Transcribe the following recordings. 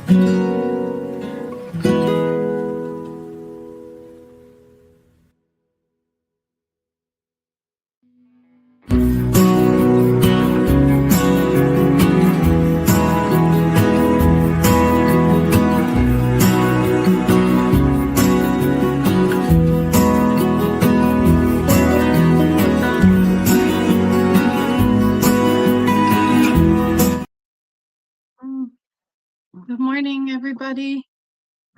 Mm, Good morning, everybody.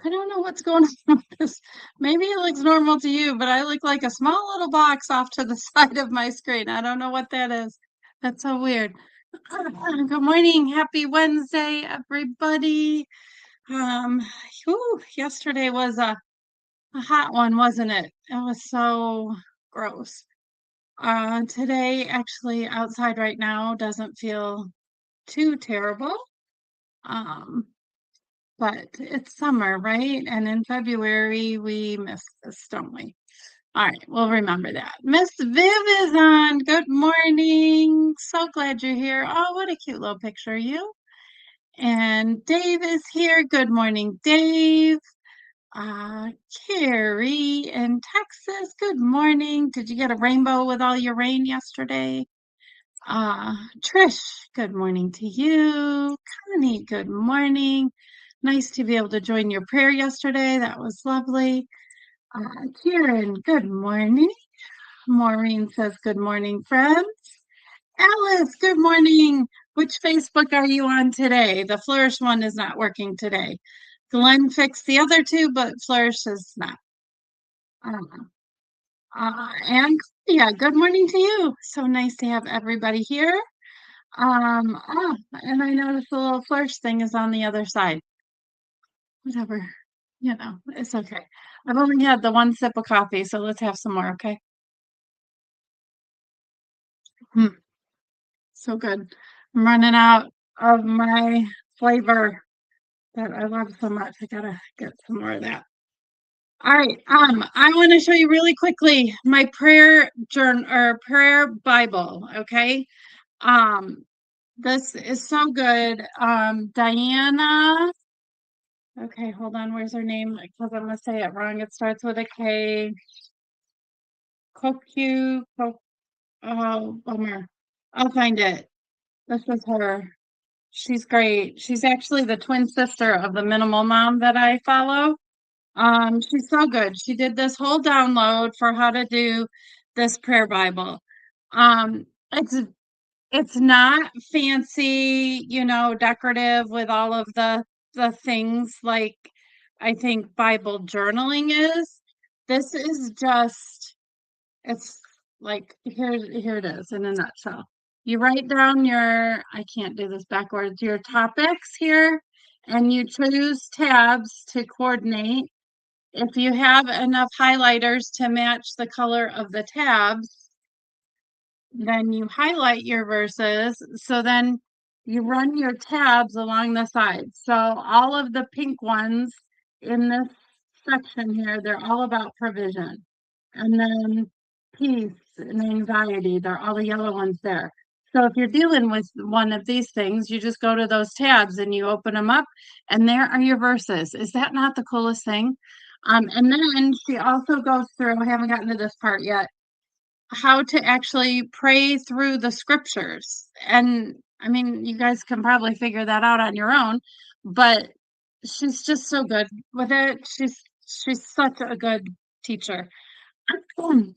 I don't know what's going on with this. Maybe it looks normal to you, but I look like a small little box off to the side of my screen. I don't know what that is. That's so weird. Good morning. Happy Wednesday, everybody. Um, Yesterday was a hot one, wasn't it? It was so gross. Today, actually, outside right now doesn't feel too terrible. Um, But it's summer, right? And in February, we miss this, don't we? All right, we'll remember that. Miss Viv is on. Good morning. So glad you're here. Oh, what a cute little picture of you. And Dave is here. Good morning, Dave. Uh, Carrie in Texas. Good morning. Did you get a rainbow with all your rain yesterday? Trish, good morning to you. Connie, good morning. Nice to be able to join your prayer yesterday. That was lovely. Kieran, good morning. Maureen says, good morning, friends. Alice, good morning. Which Facebook are you on today? The Flourish one is not working today. Glenn fixed the other two, but Flourish is not. And yeah, good morning to you. So nice to have everybody here. And I noticed the little Flourish thing is on the other side. Whatever, it's okay. I've only had the one sip of coffee, so let's have some more, okay? So good. I'm running out of my flavor that I love so much. I gotta get some more of that. All right. I want to show you really quickly my prayer journal or prayer Bible. Okay. Um, this is so good. Diana. Okay, hold on. Where's her name? Because I'm gonna say it wrong. It starts with a K. Koku. Oh, bummer. I'll find it. This is her. She's great. She's actually the twin sister of the minimal mom that I follow. She's so good. She did this whole download for how to do this prayer Bible. Um, it's it's not fancy, decorative with all of the things like I think Bible journaling is. This is just it's like here it is in a nutshell. You write down I can't do this backwards, your topics here, and you choose tabs to coordinate. If you have enough highlighters to match the color of the tabs, then you highlight your verses. So then you run your tabs along the sides. So all of the pink ones in this section here, they're all about provision. And then peace and anxiety, they're all the yellow ones there. So if you're dealing with one of these things, you just go to those tabs and you open them up, and there are your verses. Is that not the coolest thing? And then she also goes through, I haven't gotten to this part yet, how to actually pray through the scriptures. And I mean, you guys can probably figure that out on your own, but she's just so good with it. She's such a good teacher.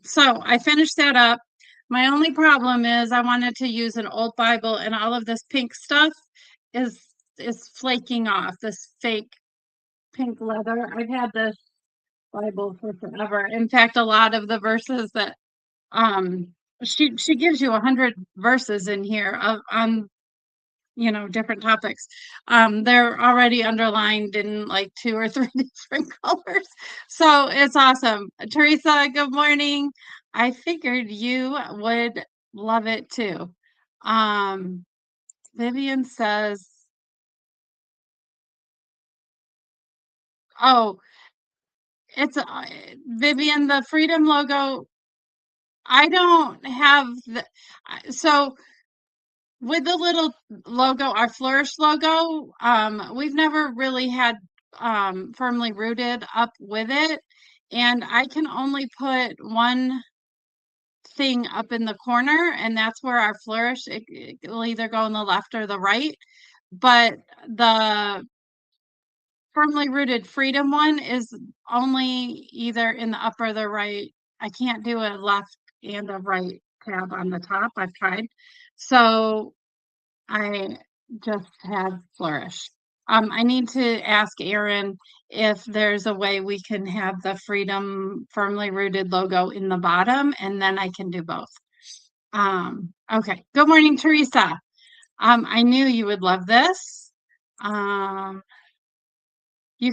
So I finished that up. My only problem is I wanted to use an old Bible and all of this pink stuff is is flaking off, this fake pink leather. I've had this Bible for forever. In fact, a lot of the verses that um she gives you 100 verses in here on different topics. They're already underlined in like 2 or 3 different colors, so it's awesome. Teresa, good morning. I figured you would love it too. um Vivian says, oh, it's Vivian, the freedom logo. I don't have so with the little logo, our Flourish logo, we've never really had firmly rooted up with it. And I can only put one thing up in the corner, and that's where our Flourish, it'll either go on the left or the right. But the firmly rooted freedom one is only either in the up or the right. I can't do a left and a right tab on the top. I've tried. So I just have Flourish. I need to ask Erin if there's a way we can have the Freedom Firmly Rooted logo in the bottom, and then I can do both. Okay. Good morning, Teresa. I knew you would love this. You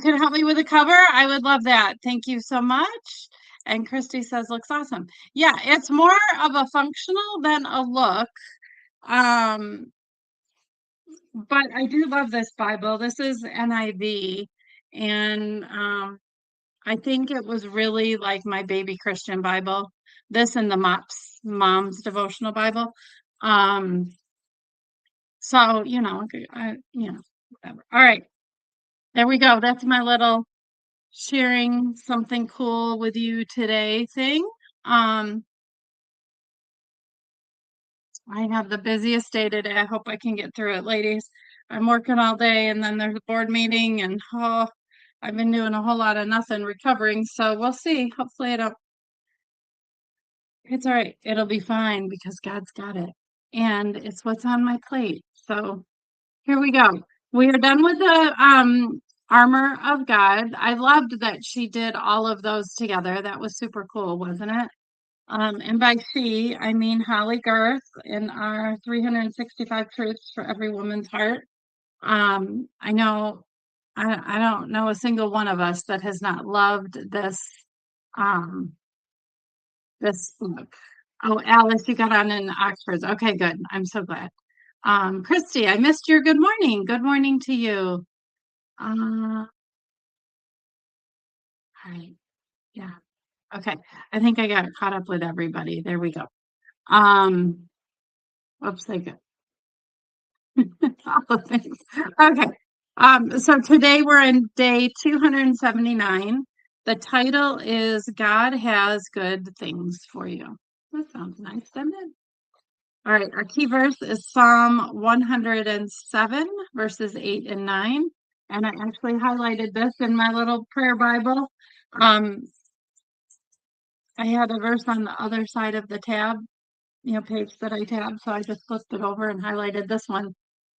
can help me with the cover. I would love that. Thank you so much. And Christy says, looks awesome. Yeah, it's more of a functional than a look. But I do love this Bible. This is NIV. And I think it was really like my baby Christian Bible. This and the mom's devotional Bible. So, whatever. All right. There we go. That's my little sharing something cool with you today thing. I have the busiest day today. I hope I can get through it, ladies. I'm working all day and then there's a board meeting and I've been doing a whole lot of nothing recovering. So we'll see. Hopefully it's all right. It'll be fine because God's got it. And it's what's on my plate. So here we go. We are done with the armor of God. I loved that she did all of those together. That was super cool, wasn't it? And by she, I mean Holly Garth in our 365 Truths for Every Woman's Heart. I know I don't know a single one of us that has not loved um this book. Oh, Alice, you got on in Oxford. Okay, good. I'm so glad. Christy, I missed your good morning. Good morning to you. All right. Yeah. Okay. I think I got caught up with everybody. There we go. Um, Whoops, I got all the things. Okay. So today we're in day 279. The title is God Has Good Things for You. That sounds nice, doesn't it? All right, our key verse is Psalm 107, verses 8 and 9. And I actually highlighted this in my little prayer Bible. I had a verse on the other side of the tab, page that I tabbed. So I just flipped it over and highlighted this one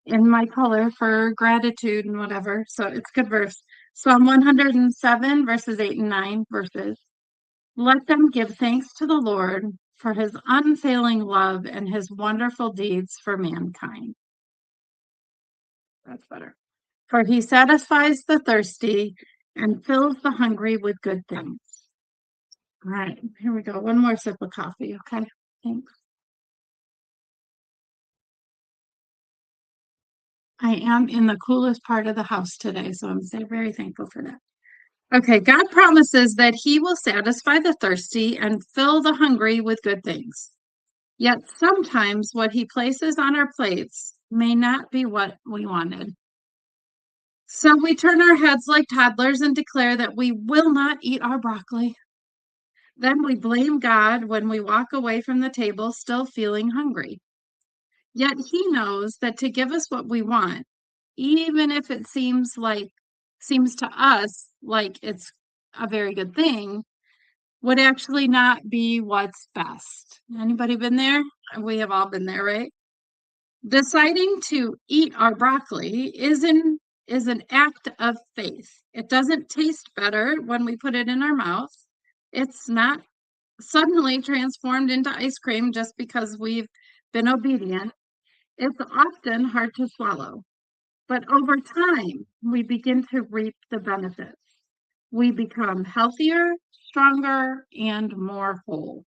in my color for gratitude and whatever. So it's good verse. Psalm 107, verses 8 and 9 verses. Let them give thanks to the Lord for his unfailing love and his wonderful deeds for mankind. That's better. For he satisfies the thirsty and fills the hungry with good things. All right, here we go. One more sip of coffee, okay? Thanks. I am in the coolest part of the house today, so I'm very thankful for that. Okay, God promises that he will satisfy the thirsty and fill the hungry with good things. Yet sometimes what he places on our plates may not be what we wanted. So we turn our heads like toddlers and declare that we will not eat our broccoli. Then we blame God when we walk away from the table still feeling hungry. Yet he knows that to give us what we want, even if it seems to us like it's a very good thing, would actually not be what's best. Anybody been there? We have all been there, right? Deciding to eat our broccoli is an act of faith. It doesn't taste better when we put it in our mouth. It's not suddenly transformed into ice cream just because we've been obedient. It's often hard to swallow, but over time, we begin to reap the benefits. We become healthier, stronger, and more whole.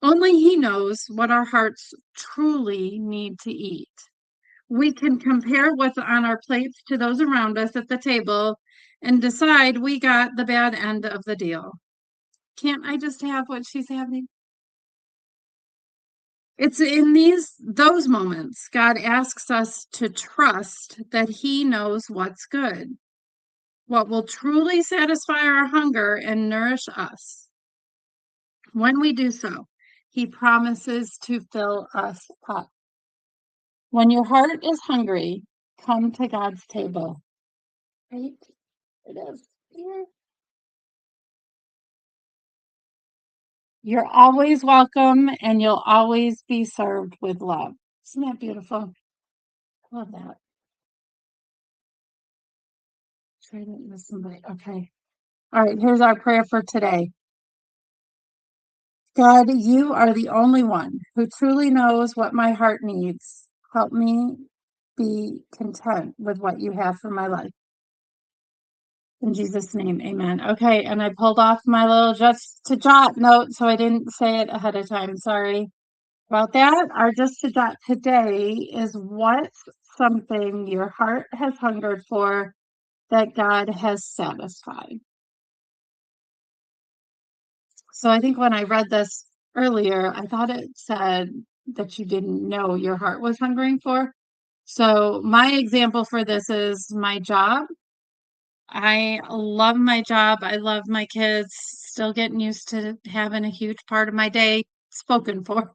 Only He knows what our hearts truly need to eat. We can compare what's on our plates to those around us at the table and decide we got the bad end of the deal. Can't I just have what she's having? It's in those moments God asks us to trust that he knows what's good, what will truly satisfy our hunger and nourish us. When we do so, he promises to fill us up. When your heart is hungry, come to God's table. Right? It is here. You're always welcome and you'll always be served with love. Isn't that beautiful? Love that. Sure I didn't miss somebody. Okay. All right, here's our prayer for today. God, you are the only one who truly knows what my heart needs. Help me be content with what you have for my life. In Jesus' name, amen. Okay, and I pulled off my little just to jot note, so I didn't say it ahead of time. Sorry about that. Our just to jot today is what's something your heart has hungered for that God has satisfied. So I think when I read this earlier, I thought it said that you didn't know your heart was hungering for. So my example for this is my job. I love my job. I love my kids. Still getting used to having a huge part of my day spoken for.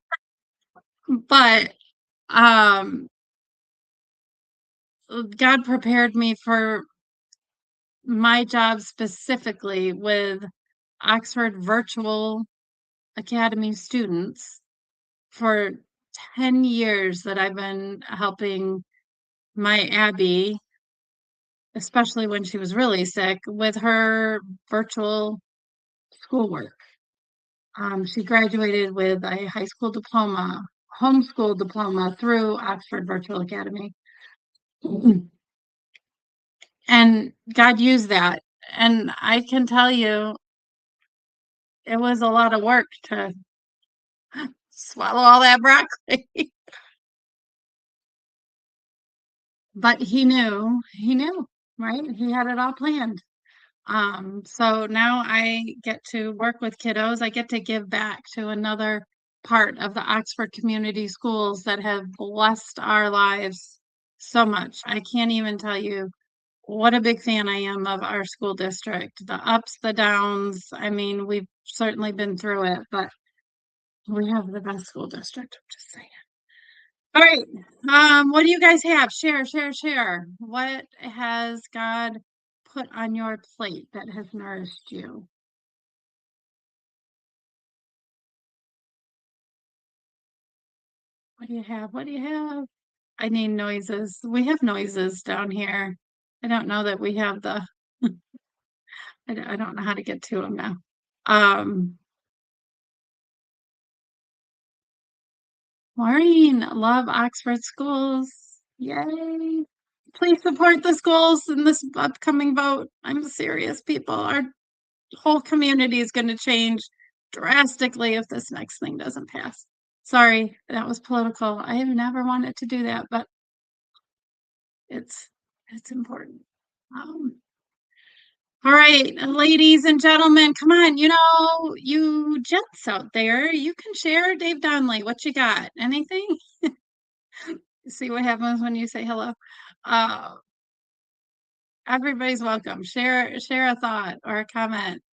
But um God prepared me for my job specifically with Oxford Virtual Academy students for 10 years that I've been helping my Abby, especially when she was really sick, with her virtual schoolwork. She graduated with a high school diploma, homeschool diploma through Oxford Virtual Academy. And God used that. And I can tell you, it was a lot of work to swallow all that broccoli. But he knew, right? He had it all planned. So now I get to work with kiddos. I get to give back to another part of the Oxford Community Schools that have blessed our lives so much. I can't even tell you what a big fan I am of our school district. The ups, the downs. I mean, we've certainly been through it, but we have the best school district. I'm just saying. All right. What do you guys have? Share, share, share. What has God put on your plate that has nourished you? What do you have? What do you have? I need noises. We have noises down here. I don't know that we have the, I don't know how to get to them now. Um, Maureen, love Oxford schools. Yay. Please support the schools in this upcoming vote. I'm serious, people. Our whole community is going to change drastically if this next thing doesn't pass. Sorry, that was political. I have never wanted to do that, but it's it's important. Um, all right, ladies and gentlemen, come on. You gents out there, you can share. Dave Donnelly, what you got? Anything? See what happens when you say hello. Uh, everybody's welcome. Share a thought or a comment.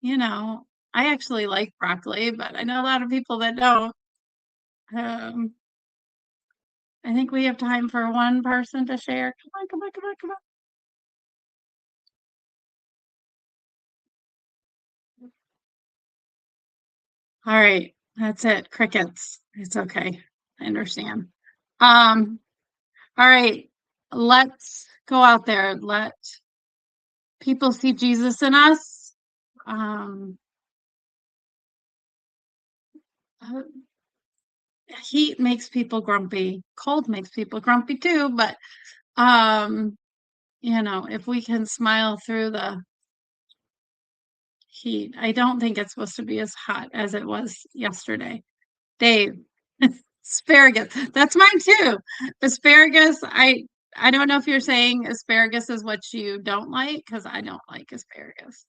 You know, I actually like broccoli, but I know a lot of people that don't. Um, I think we have time for one person to share. Come on, come on, come on, come on. All right, that's it. Crickets. It's okay. I understand. Um, all right, let's go out there. Let people see Jesus in us. Um, uh, heat makes people grumpy. Cold makes people grumpy too, but um, if we can smile through the heat. I don't think it's supposed to be as hot as it was yesterday. Dave, asparagus. That's mine too. Asparagus. I don't know if you're saying asparagus is what you don't like because I don't like asparagus.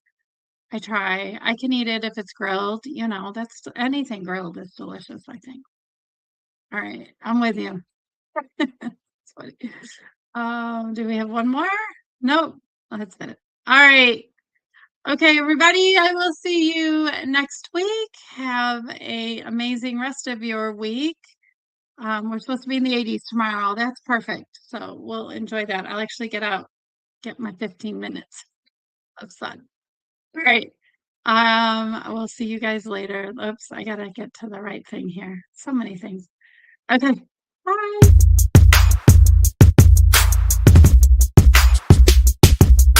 I try. I can eat it if it's grilled. That's anything grilled is delicious, I think. All right, I'm with you. It's funny. Do we have one more? Nope, that's it. All right. Okay, everybody, I will see you next week. Have a amazing rest of your week. We're supposed to be in the 80s tomorrow. That's perfect. So we'll enjoy that. I'll actually get out, get my 15 minutes of sun. All right. We'll see you guys later. Oops, I gotta get to the right thing here. So many things. Okay. Bye.